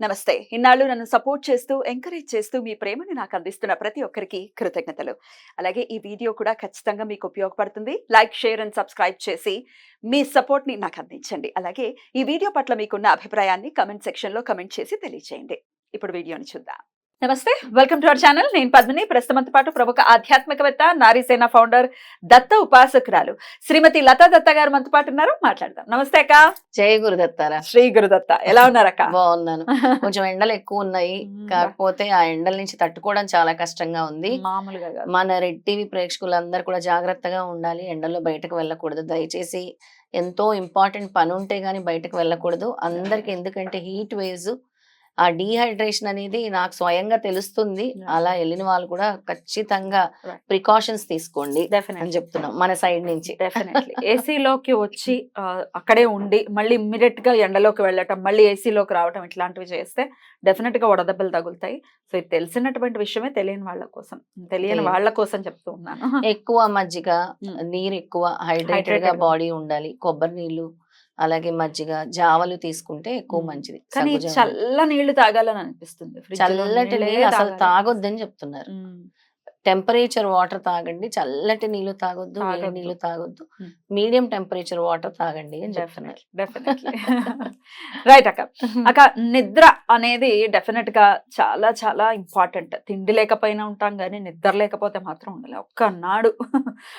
నమస్తే. ఇన్నాళ్ళు నన్ను సపోర్ట్ చేస్తూ, ఎంకరేజ్ చేస్తూ మీ ప్రేమని నాకు అందిస్తున్న ప్రతి ఒక్కరికి కృతజ్ఞతలు. అలాగే ఈ వీడియో కూడా ఖచ్చితంగా మీకు ఉపయోగపడుతుంది. లైక్, షేర్ అండ్ సబ్స్క్రైబ్ చేసి మీ సపోర్ట్‌ని నాకు అందించండి. అలాగే ఈ వీడియో పట్ల మీకున్న అభిప్రాయాన్ని కామెంట్ సెక్షన్‌లో కామెంట్ చేసి తెలియజేయండి. ఇప్పుడు వీడియోని చూద్దాం. నమస్తే, వెల్కమ్ టు అవర్ ఛానల్. నేను పద్మిని. ప్రస్తుతంతో పాటు ప్రముఖ ఆధ్యాత్మికవేత్త, నారీసేన ఫౌండర్, దత్త ఉపాసకురాలు శ్రీమతి లతా దత్త గారు మనతో పాటు ఉన్నారు. మాట్లాడదాం. నమస్తే అక్క. జై గురుదత్తారా. శ్రీ గురుదత్త. ఎలా ఉన్నారక్క? బాగున్నాను. కొంచెం ఎండలు ఎక్కువ ఉన్నాయి, కాకపోతే ఆ ఎండల నుంచి తట్టుకోవడం చాలా కష్టంగా ఉంది. మామూలుగా కాదు. మన రెడ్ టీవీ ప్రేక్షకులందరూ కూడా జాగ్రత్తగా ఉండాలి. ఎండల్లో బయటకు వెళ్ళకూడదు. దయచేసి ఎంతో ఇంపార్టెంట్ పని ఉంటే గానీ బయటకు వెళ్ళకూడదు అందరికి. ఎందుకంటే హీట్ వేవ్స్, ఆ డీహైడ్రేషన్ అనేది నాకు స్వయంగా తెలుస్తుంది. అలా వెళ్ళిన వాళ్ళు కూడా ఖచ్చితంగా ప్రికాషన్స్ తీసుకోండి అని చెప్తున్నాం మన సైడ్ నుంచి. డెఫినెట్లీ ఏసీలోకి వచ్చి అక్కడే ఉండి మళ్ళీ ఇమ్మీడియట్ గా ఎండలోకి వెళ్ళటం, మళ్ళీ ఏసీలోకి రావటం, ఇట్లాంటివి చేస్తే డెఫినెట్ గా వడదెబ్బలు తగులుతాయి. సో ఇది తెలిసినటువంటి విషయమే తెలియని వాళ్ళ కోసం చెప్తూ ఉన్నాను. ఎక్కువ మజ్జిగ, నీరు ఎక్కువ, హైడ్రేటెడ్ గా బాడీ ఉండాలి. కొబ్బరి నీళ్లు, అలాగే మజ్జిగ, జావలు తీసుకుంటే ఎక్కువ మంచిది. కానీ చల్ల నీళ్లు తాగాలని అనిపిస్తుంది. చల్లటి నీళ్ళు అసలు తాగొద్దని చెప్తున్నారు. టెంపరేచర్ వాటర్ తాగండి, చల్లటి నీళ్లు తాగొద్దు, వేడి నీళ్లు తాగొద్దు, మీడియం టెంపరేచర్ వాటర్ తాగండి అని చెప్తున్నారు. రైట్ అక్క. అక్క, నిద్ర అనేది డెఫినెట్ గా చాలా చాలా ఇంపార్టెంట్. తిండి లేకపోయినా ఉంటాం కానీ నిద్ర లేకపోతే మాత్రం ఉండలేదు.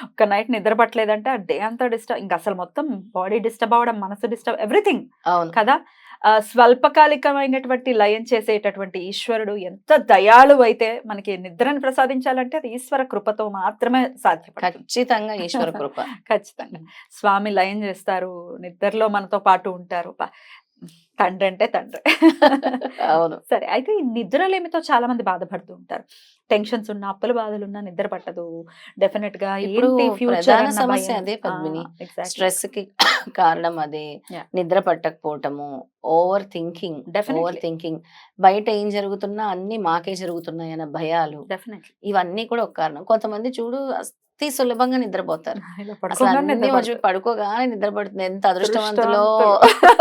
ఒక్క నైట్ నిద్ర పట్టలేదంటే ఆ డే అంతా డిస్టర్బ్, ఇంకా అసలు మొత్తం బాడీ డిస్టర్బ్ అవ్వడం, మనసు డిస్టర్బ్, ఎవ్రీథింగ్. అవును కదా. స్వల్పకాలికమైనటువంటి లయం చేసేటటువంటి ఈశ్వరుడు ఎంత దయాళు అయితే మనకి నిద్రను ప్రసాదించాలంటే అది ఈశ్వర కృపతో మాత్రమే సాధ్యపడుతుంది. ఖచ్చితంగా ఈశ్వర కృప. ఖచ్చితంగా స్వామి లయం చేస్తారు, నిద్రలో మనతో పాటు ఉంటారు. తండ్రి అంటే తండ్రి. అవును. సరే, అయితే ఈ నిద్రలేమితో చాలా మంది బాధపడుతూ ఉంటారు. టెన్షన్స్ ఉన్నా, అప్పుల బాధలున్నా నిద్ర పట్టదు. డెఫినెట్ గా ప్రధాన సమస్య అదే పద్మిని. స్ట్రెస్ కి కారణం అదే. నిద్ర పట్టకపోవటము, ఓవర్ థింకింగ్, బయట ఏం జరుగుతున్నా అన్ని మాకే జరుగుతున్నాయి అన్న భయాలు, ఇవన్నీ కూడా ఒక కారణం. కొంతమంది చూడు అతి సులభంగా నిద్రపోతారు. పడుకోగానే నిద్రపడుతుంది. ఎంత అదృష్టవంతులో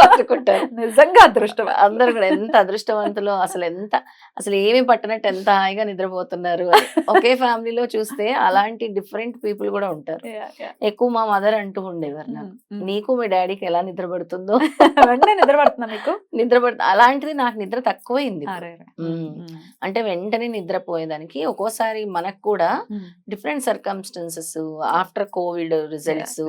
అనుకుంటారు. నిజంగా అదృష్టం. అందరు కూడా ఎంత అదృష్టవంతులో, అసలు ఏమి పట్టనట్టు ఎంత హాయిగా నిద్రపోతున్నారు. ఒకే ఫ్యామిలీలో చూస్తే అలాంటి డిఫరెంట్ పీపుల్ కూడా ఉంటారు. ఎక్కువ మా మదర్ అంటూ ఉండేవారు నాకు, నీకు మీ డాడీకి ఎలా నిద్ర పడుతుందో నిద్ర పడుతుంది. అలాంటిది నాకు నిద్ర తక్కువైంది. అంటే వెంటనే నిద్రపోయేదానికి ఒక్కోసారి మనకు కూడా different circumstances, after Covid results,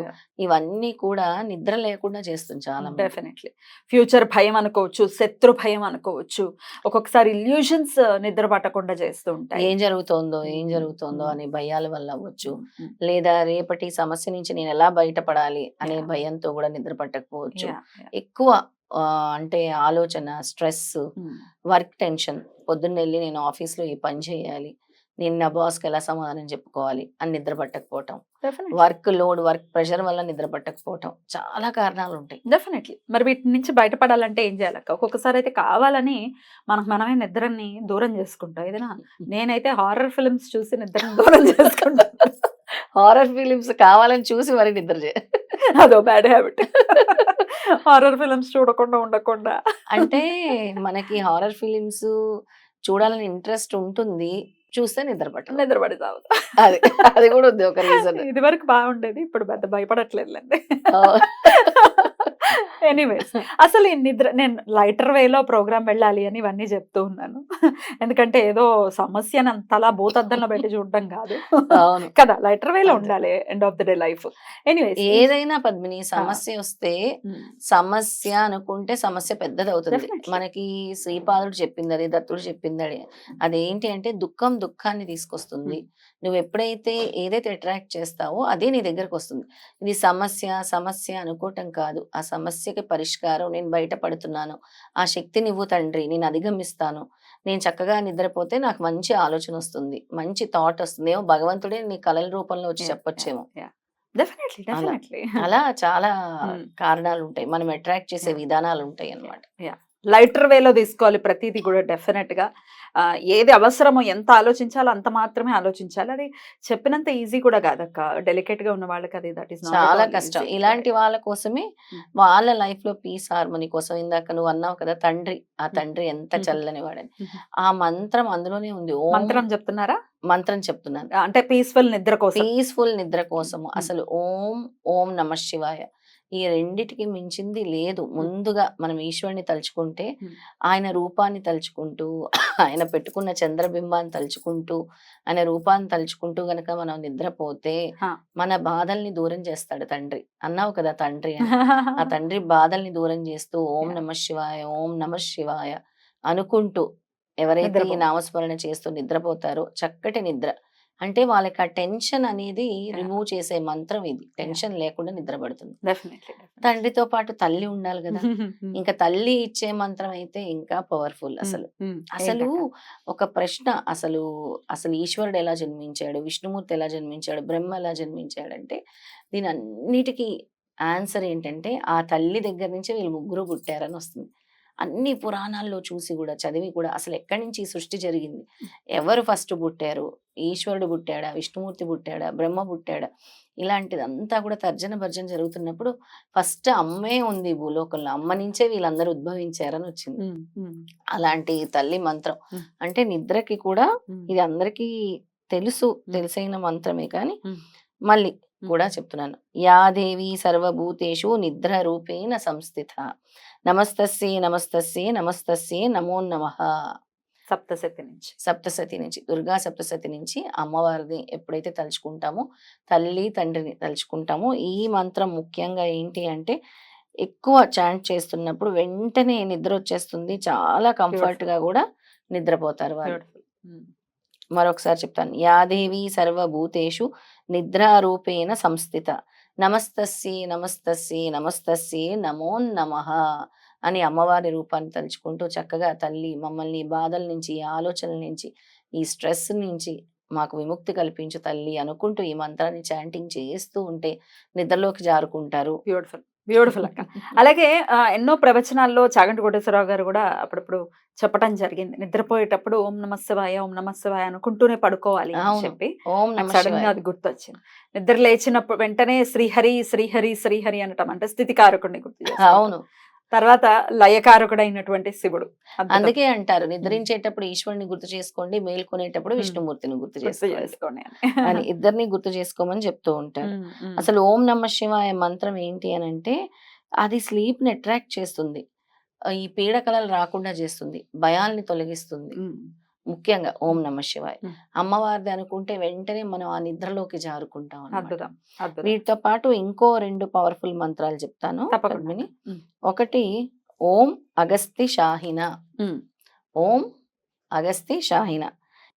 ఇవన్నీ కూడా నిద్ర లేకుండా చేస్తుంది చాలా. డెఫినెట్లీ ఫ్యూచర్ భయం అనుకోవచ్చు, శత్రు భయం అనుకోవచ్చు, ఒక్కొక్కసారి ఇల్యూషన్స్ నిద్ర పట్టకుండా చేస్తూ ఉంటాయి. ఏం జరుగుతోందో అనే భయాల వల్ల అవ్వచ్చు, లేదా రేపటి సమస్య నుంచి నేను ఎలా బయటపడాలి అనే భయంతో కూడా నిద్ర పట్టకపోవచ్చు. ఎక్కువ అంటే ఆలోచన, స్ట్రెస్, వర్క్ టెన్షన్, పొద్దున్న వెళ్ళి నేను ఆఫీస్ లో ఈ పని చేయాలి, నేను నా బాస్కి ఎలా సమాధానం చెప్పుకోవాలి అని నిద్ర పట్టకపోవటం, వర్క్ లోడ్, వర్క్ ప్రెషర్ వల్ల నిద్ర పట్టకపోవటం, చాలా కారణాలు ఉంటాయి. డెఫినెట్లీ. మరి వీటి నుంచి బయటపడాలంటే ఏం చేయాలి? ఒక్కొక్కసారి అయితే కావాలని మనమే నిద్రని దూరం చేసుకుంటాం. ఏదైనా నేనైతే హారర్ ఫిల్మ్స్ చూసి నిద్రని దూరం చేసుకుంటాను. హారర్ ఫిలిమ్స్ కావాలని చూసి మరి నిద్ర అదో బ్యాడ్ హ్యాబిట్. హారర్ ఫిల్మ్స్ చూడకుండా ఉండకుండా. అంటే మనకి హారర్ ఫిలిమ్స్ చూడాలని ఇంట్రెస్ట్ ఉంటుంది, చూస్తే నిద్ర పడి చావు. అది కూడా ఉంది ఒక రీజన్. ఇది వరకు బాగుండేది, ఇప్పుడు పెద్ద భయపడట్లేదులేండి. ఎనీవేస్, అసలు ఈ నిద్ర, నేను లైటర్ వేలో ప్రోగ్రామ్ వెళ్ళాలి అని ఇవన్నీ చెప్తూ ఉన్నాను. ఎందుకంటే ఏదో సమస్యను అంతలా భూతద్దంలో పెట్టి చూడడం కాదు కదా, లైటర్ వేలో ఉండాలి end of the day life. Anyways, ఏదైనా పద్మిని సమస్య వస్తే సమస్య అనుకుంటే సమస్య పెద్దది అవుతుంది. మనకి శ్రీపాదుడు చెప్పింది అది, దత్తుడు చెప్పింది అది. అదేంటి అంటే దుఃఖాన్ని తీసుకొస్తుంది. నువ్వు ఎప్పుడైతే ఏదైతే అట్రాక్ట్ చేస్తావో అదే నీ దగ్గరకు వస్తుంది. ఇది సమస్య అనుకోవటం కాదు, ఆ సమస్యకి పరిష్కారం, నేను బయటపడుతున్నాను, ఆ శక్తి నువ్వు తండ్రి, నేను అధిగమిస్తాను, నేను చక్కగా నిద్రపోతే నాకు మంచి ఆలోచన వస్తుంది, మంచి థాట్ వస్తుంది, ఏమో భగవంతుడే నీ కళల రూపంలో వచ్చి చెప్పొచ్చేమో. అలా చాలా కారణాలు ఉంటాయి, మనం అట్రాక్ట్ చేసే విధానాలు ఉంటాయి అన్నమాట. లైటర్ వేలో తీసుకోవాలి ప్రతిదీ కూడా డెఫినెట్ గా. ఏది అవసరమో ఎంత ఆలోచించాలో అంత మాత్రమే ఆలోచించాలి. అది చెప్పినంత ఈజీ కూడా కాదక్క. డెలికేట్ గా ఉన్న వాళ్ళకి అది దట్ ఈస్ నాట్ చాలా అట్ ఆల్ కష్టం. ఈజీ. ఇలాంటి వాళ్ళ కోసమే హ్మ్. వాళ్ళ లైఫ్‌లో పీస్, హార్మనీ కోసం ఇందాక నువ్వు అన్నావు కదా! తండ్రి. ఆ హ్మ్. తండ్రి ఎంత హుహు. చల్లని వాడని. హుహు. ఆ మంత్రం అందులోనే ఉంది. ఓం మంత్రం చెప్తున్నారా? మంత్రం చెప్తున్నాను. అంటే పీస్‌ఫుల్ నిద్ర కోసం. పీస్‌ఫుల్ నిద్ర హ్మ్. కోసము. హ్మ్. అసలు ఓం, ఓం నమః శివాయ. ఈ రెండిటికి మించింది లేదు. హ్మ్. ముందుగా మనం ఈశ్వరుని తలుచుకుంటే, హ్మ్. ఆయన రూపాన్ని తలుచుకుంటూ, ఆయన పెట్టుకున్న చంద్రబింబాన్ని తలుచుకుంటూ, ఆయన రూపాన్ని తలుచుకుంటూ గనక మనం నిద్రపోతే, ఆ! మన బాధల్ని దూరం చేస్తాడు తండ్రి. అన్నావు కదా తండ్రి అని. ఆ తండ్రి బాధల్ని దూరం చేస్తూ ఓం యాహ్! నమః శివాయ, ఓం నమః శివాయ అనుకుంటూ ఎవరైతే ఈ నిద్రపో నామస్మరణ చేస్తూ నిద్రపోతారో చక్కటి నిద్ర. అంటే వాళ్ళకి ఆ టెన్షన్ అనేది యాహ్! రిమూవ్ చేసే మంత్రం ఇది. యాహ్! టెన్షన్ లేకుండా నిద్ర పడుతుంది. డెఫినెట్‌లీ. డెఫినెట్‌లీ. తండ్రితో పాటు తల్లి ఉండాలి గదా! హ్మ్. ఇంకా తల్లి ఇచ్చే మంత్రం అయితే ఇంకా పవర్‌ఫుల్ హ్మ్. అసలు. హ్మ్. అసలు ఏంటక్క? ఒక ప్రశ్న అసలు ఈశ్వరుడు ఎలా జన్మించాడు? విష్ణుమూర్తి ఎలా జన్మించాడు? బ్రహ్మ ఎలా జన్మించాడంటే దీనన్నిటికి ఆన్సర్ ఏంటంటే ఆ తల్లి దగ్గర నుంచే వీళ్ళు ముగ్గురు పుట్టారని వస్తుంది. అన్ని పురాణాల్లో చూసి గూడా, చదివి కూడా అసలెక్కడి నుంచి ఈ సృష్టి జరిగింది? ఎవరు ఫస్ట్ పుట్టారు? ఈశ్వరుడు పుట్టాడా? విష్ణుమూర్తి పుట్టాడా? బ్రహ్మ పుట్టాడా? ఇలాంటిదంతా కూడా తర్జన భర్జన జరుగుతున్నప్పుడు ఫస్ట్ అమ్మే ఉంది ఈ భూలోకంలో. అమ్మ నుంచే వీళ్ళందరూ ఉద్భవించారని వచ్చింది. హ్మ్. హ్మ్. అలాంటి తల్లి మంత్రం. హ్మ్. అంటే నిద్రకి కూడా హ్మ్. ఇది అందరికీ తెలుసు. హ్మ్. తెలిసైన మంత్రమే కానీ హ్మ్. మళ్ళీ హ్మ్. కూడా చెప్తున్నాను. యా దేవి సర్వభూతేషు నిద్ర రూపేణ సంస్థిత. నమస్తస్యై నమస్తస్యై నమస్తస్యై నమో నమః. సప్తశతి నుంచి. సప్తసతి నుంచి, దుర్గా సప్తసతి నుంచి అమ్మవారిని ఎప్పుడైతే తలుచుకుంటామో, తల్లి, తండ్రిని తలుచుకుంటామో, ఈ మంత్రం ముఖ్యంగా ఏంటి అంటే, ఎక్కువ చాంట్ చేస్తున్నప్పుడు వెంటనే నిద్రొచ్చేస్తుంది. చాలా బ్యూటిఫుల్. కంఫర్ట్‌గా గూడా నిద్రపోతారు వాళ్ళు. బ్యూటిఫుల్. హ్మ్. మరొకసారి చెప్తాను. యా దేవీ సర్వభూతేషు నిద్రారూపేణ సంస్థిత. నమస్తస్యై నమస్తస్యై నమస్తస్యై నమో నమః అని అమ్మవారి రూపాన్ని తలుచుకుంటూ చక్కగా తల్లి మమ్మల్ని ఈ బాధల నుంచి, ఈ ఆలోచనల నుంచి, ఈ స్ట్రెస్ నుంచి మాకు విముక్తి కల్పించు తల్లి అనుకుంటూ ఈ మంత్రాన్ని చాంటింగ్ చేస్తూ ఉంటే నిద్రలోకి జారుకుంటారు. బ్యూటిఫుల్. బ్యూటిఫుల్ అక్క. అలాగే ఎన్నో ప్రవచనాల్లో చాగంటి కోటేశ్వరరావు గారు గూడా అప్పుడప్పుడు చెప్పటం జరిగింది. నిద్రపోయేటప్పుడు ఓం నమః శివాయ, ఓం నమః శివాయ అనుకుంటూనే పడుకోవాలి అని అవును. చెప్పి. ఓం నాకు నమః సడెన్‌గా శివాయ. అది గుర్తొచ్చింది. నిద్ర లేచినప్పుడు వెంటనే శ్రీహరి, శ్రీహరి, శ్రీహరి అనటం అంటే స్థితికారకుడిని గుర్తు చేసుకోవటం. అవును. తర్వాత లయకారకుడైనటువంటి శివుడు. అద్భుతం. అందుకే అంటారు హ్మ్. నిద్రించేటప్పుడు ఈశ్వరుని గుర్తు చేసుకోండి, మేల్కొనేటప్పుడు హ్మ్. విష్ణుమూర్తిని గుర్తు గుర్తు చేసుకోండి చేసుకోండి అని. అని. ఇద్దరిని గుర్తు చేసుకోమని చెప్తూ ఉంటారు. హ్మ్. హ్మ్. అసలు ఓం నమః శివాయ మంత్రం ఏంటి అనంటే, అది స్లీప్‌ని అట్రాక్ట్ చేస్తుంది. ఈ పీడకలలు రాకుండా చేస్తుంది. భయాల్ని తొలగిస్తుంది. హ్మ్. ముఖ్యంగా ఓం హ్మ్. నమః శివాయ. హ్మ్. అమ్మవారిది అనుకుంటే వెంటనే మనం ఆ నిద్రలోకి జారుకుంటాం అన్నమాట. అద్భుతం. అద్భుతం. వీటితో పాటు ఇంకో 2 పవర్‌ఫుల్ మంత్రాలు చెప్తాను తప్పకుండా అక్క. పద్మిని. హ్మ్. ఒకటి ఓం అగస్తి షాహిన. హ్మ్. ఓం అగస్తి షాహిన.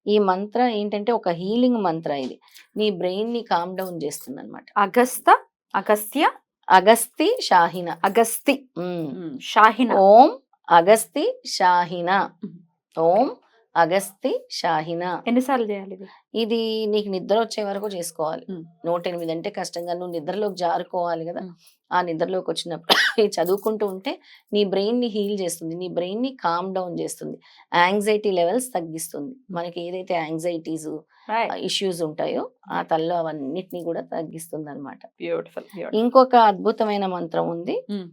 ఈ మంత్ర ఏంటంటే ఒక హీలింగ్ మంత్ర ఇది. నీ బ్రెయిన్‌ని కామ్ డౌన్ చేస్తుందన్నమాట. అగస్త, అగస్త్య, అగస్తి షాహిన. అగస్తి. హ్మ్. హ్మ్. షాహిన. ఓం అగస్తి షాహిన. హ్మ్. ఓం అగస్తి షాహిన. ఎన్ని సార్లు చేయాలిది? ఇది నీకు నిద్ర వచ్చే వరకు చేసుకోవాలి. హ్మ్. 108 అంటే కష్టంగా నువ్వు నిద్రలోకి జారుకోవాలి గదా! హ్మ్. ఆ నిద్రలోకి వచ్చినప్పుడు ఇది చదువుకుంటూ ఉంటే నీ బ్రెయిన్‌ని హీల్ చేస్తుంది. నీ బ్రెయిన్‌ని కామ్ డౌన్ చేస్తుంది. యాంగ్జైటీ లెవెల్స్ తగ్గిస్తుంది. మనకి ఏదైతే యాంగ్జైటీసు రైట్. ఇష్యూస్ ఉంటాయో ఆ తలలో అవన్నిటిని కూడా తగ్గిస్తుందనమాట. బ్యూటిఫుల్. బ్యూటిఫుల్. ఇంకొక అద్భుతమైన మంత్రం ఉంది. హ్మ్.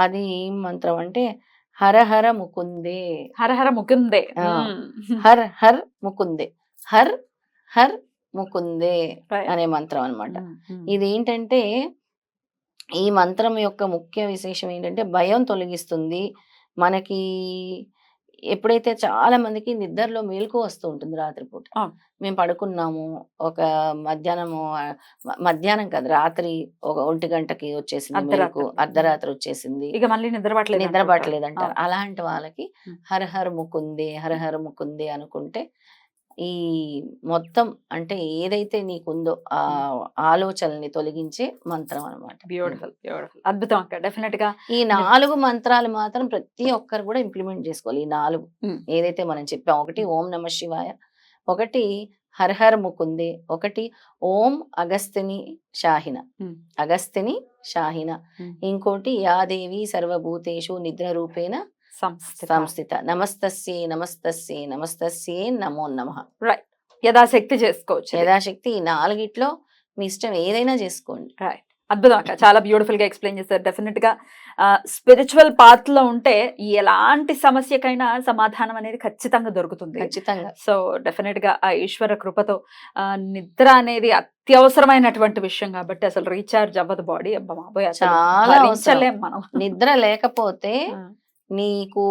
అది ఏం మంత్రం అంటే హర హర ముకుందే. హర హర ముకుందే. ఆ! హ్మ్. హర్ హర్ ముకుందే. హర్ హర్ ముకుందే రైట్. అనే మంత్రం అన్నమాట. హ్మ్. హ్మ్. ఇదేంటంటే ఈ మంత్రం యొక్క ముఖ్య విశేషం ఏంటంటే భయం తొలగిస్తుంది. మనకి ఎప్పుడైతే చాలా మందికి నిద్రలో మెలుకువ వస్తూ ఉంటుంది రాత్రిపూట. అవును. మేము పడుకున్నాము ఒక మధ్యాహ్నము మధ్యాహ్నం కాదు రాత్రి ఒక 1 గంటకి వచ్చేసింది మెలుకువ. అర్ధరాత్రులు. హ్మ్. అర్ధరాత్రి వచ్చేసింది. ఇక మళ్ళీ నిద్ర నిద్ర పట్టలేదనుకుంటారు. పట్టలేదంటారు. అవును. అలాంటి వాళ్ళకి హ్మ్. హర హర ముకుందే, హర హ్మ్. హర ముకుందే అనుకుంటే ఈ మొత్తం అంటే ఏదైతే నీకుందో హ్మ్. ఆలోచనల్ని తొలగించే మంత్రం అన్నమాట. బ్యూటిఫుల్. బ్యూటిఫుల్. అద్భుతం అక్క. డెఫినిట్‌గా ఈ 4 మంత్రాలు మాత్రం ప్రతి ఒక్కరు కూడా ఇంప్లిమెంట్ చేసుకోవాలి. ఈ 4 హ్మ్. ఏదైతే మనం చెప్పామో. ఒకటి హ్మ్. ఓం నమః శివాయ, ఒకటి హర హర ముకుందే, ఒకటి ఓం అగస్తిని షాహిన. హ్మ్. అగస్తిని షాహిన. హ్మ్. ఇంకోటి యా దేవి సర్వభూతేషు నిద్ర రూపేణ సంస్థిత. నమస్తస్యే నమస్తస్యే నమస్తస్యే నమో నమః. రైట్. యథాశక్తి చేసుకోవచ్చు ఇది. యథాశక్తి ఈ 4 మీ ఇష్టం ఏదైనా చేసుకోండి. రైట్. అద్భుతం అక్క. చాలా బ్యూటిఫుల్ గా ఎక్స్ప్లెయిన్ చేశారు. డెఫినెట్ గా స్పిరిచువల్ పాత్ లో ఉంటే ఎలాంటి సమస్యకైనా సమాధానం అనేది ఖచ్చితంగా దొరుకుతుంది. ఖచ్చితంగా. సో డెఫినెట్ గా ఆ ఈశ్వర కృపతో నిద్ర అనేది అత్యవసరమైనటువంటి విషయం కాబట్టి అసలు రీఛార్జ్ అవ్వదు బాడీ. అబ్బా బాబోయ్, అసలు చాలా భరించలేం మనం. నిద్ర లేకపోతే ఆ, నీకు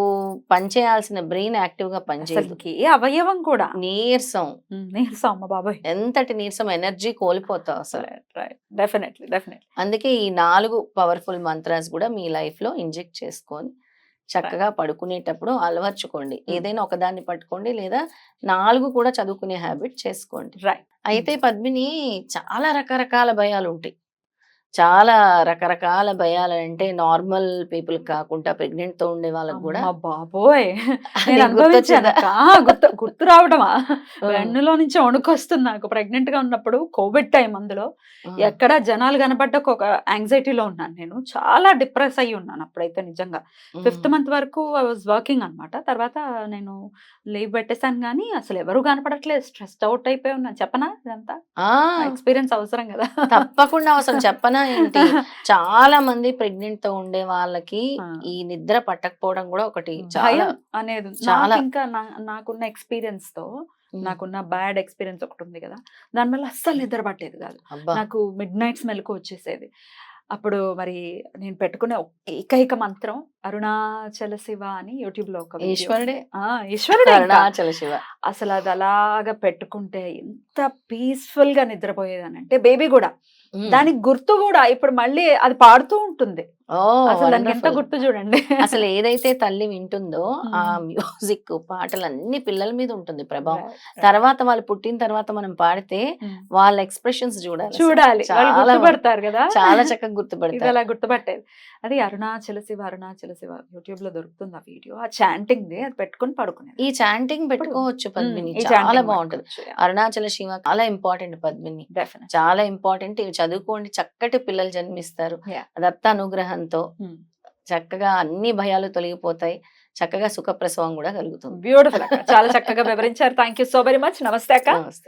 పనిచేయాల్సిన బ్రెయిన్ యాక్టివ్ గా పనిచేయదు. అసలుకి ఏ అవయవం కూడా నీరసం, నీరసం. అమ్మ బాబోయ్. ఎంతటి నీరసం, ఎనర్జీ కోల్పోతావు అసలు. రైట్. Definitely definitely. అందుకే ఈ 4 పవర్ఫుల్ మంత్రాస్ కూడా మీ లైఫ్ లో ఇంజెక్ట్ చేసుకొని చక్కగా పడుకునేటప్పుడు అలవర్చుకోండి. ఏదైనా ఒకదాన్ని పట్టుకోండి, లేదా 4 కూడా చదువుకునే హ్యాబిట్ చేసుకోండి. రైట్. అయితే పద్మిని, చాలా రకరకాల భయాలు ఉంటాయి. చాలా రకరకాల భయాలు అంటే నార్మల్ పీపుల్ కాకుండా ప్రెగ్నెంట్ తో ఉండే వాళ్ళకి కూడా. అమ్మ బాబోయ్, నేను నీకు అనుభవించాను గుర్తొచ్చిందా? అక్క. గుర్తు రావడమా, వెన్నులో నుంచి వణుకొస్తుంది నాకు. ప్రెగ్నెంట్ గా ఉన్నప్పుడు కోవిడ్ టైం. అందులో ఎక్కడ జనాలు కనబడ్డాక ఒక యాంగ్జైటీలో ఉన్నాను. నేను చాలా డిప్రెస్ అయ్యి ఉన్నాను అప్పుడైతే. నిజంగా 5th మంత్ వరకు ఐ వాజ్ వర్కింగ్ అనమాట. తర్వాత నేను లీవ్ పెట్టేశాను, కానీ అసలు ఎవరు కనపడట్లేదు. స్ట్రెస్డ్ అవుట్ అయిపోయి ఉన్నాను. చెప్పనా ఇదంతా? ఎక్స్పీరియన్స్ అవసరం కదా. తప్పకుండా అసలు చెప్పనా ఏంటి, చాలా మంది ప్రెగ్నెంట్ తో ఉండే వాళ్ళకి ఈ నిద్ర పట్టకపోవడం కూడా ఒకటి చాలా భయం అనేది చాలా. నాకు ఇంకా నాకున్న ఎక్స్పీరియన్స్ తో, నాకున్న బ్యాడ్ ఎక్స్పీరియన్స్ ఒకటి ఉంది కదా, దానివల్ల అస్సలు నిద్ర పట్టేది కాదు. అబ్బా. నాకు మిడ్ నైట్స్ మెలకు వచ్చేసేది. అప్పుడు మరి నేను పెట్టుకునే ఏకైక మంత్రం అరుణాచల శివ అని యూట్యూబ్ లో ఒక video. ఈశ్వరుడే. ఈశ్వరుడే ఇంకా. అరుణాచల శివ. అసలు అది అలాగా పెట్టుకుంటే ఎంత పీస్ఫుల్ గా నిద్రపోయేదని అంటే, బేబీ కూడా దానికి గుర్తు కూడా ఇప్పుడు మళ్ళీ అది పాడుతూ ఉంటుంది. ఓ, అసలు దానికి ఎంత wonderful. గుర్తు చూడండి. అసలు ఏదైతే తల్లి వింటుందో ఆ మ్యూజిక్ పాటలు అన్ని పిల్లల మీద ఉంటుంది ప్రభావం. తర్వాత వాళ్ళు పుట్టిన తర్వాత మనం పాడితే వాళ్ళ ఎక్స్ప్రెషన్స్ చూడాలి అసలు. చూడాలి, వాళ్ళు చాలా గుర్తుపడతారు కదా. చాలా చక్కగా ఇది గుర్తుపడతారు. అలా గుర్తుపట్టేది. అది అరుణాచల శివ అరుణాచల శివ యూట్యూబ్ లో దొరుకుతుంది ఆ వీడియో. ఆ చాంటింగ్ ది అది పెట్టుకుని పడుకునేది. ఈ చాంటింగ్ పెట్టుకోవచ్చు పద్మిని, ఈ చాలా chanting బాగుంటది. పెట్టుకోవచ్చు. అరుణాచల శివ చాలా ఇంపార్టెంట్ పద్మిని, Definitely. చాలా ఇంపార్టెంట్. ఇవి చదువుకోండి, చక్కటి పిల్లలు జన్మిస్తారు. Yeah. దత్త అనుగ్రహంతో చక్కగా అన్ని భయాలు తొలగిపోతాయి. చక్కగా సుఖప్రసవం కూడా కలుగుతుంది. బ్యూటిఫుల్ అక్క. చాలా చక్కగా వివరించారు. Thank you so very much. నమస్తే అక్క. నమస్తే.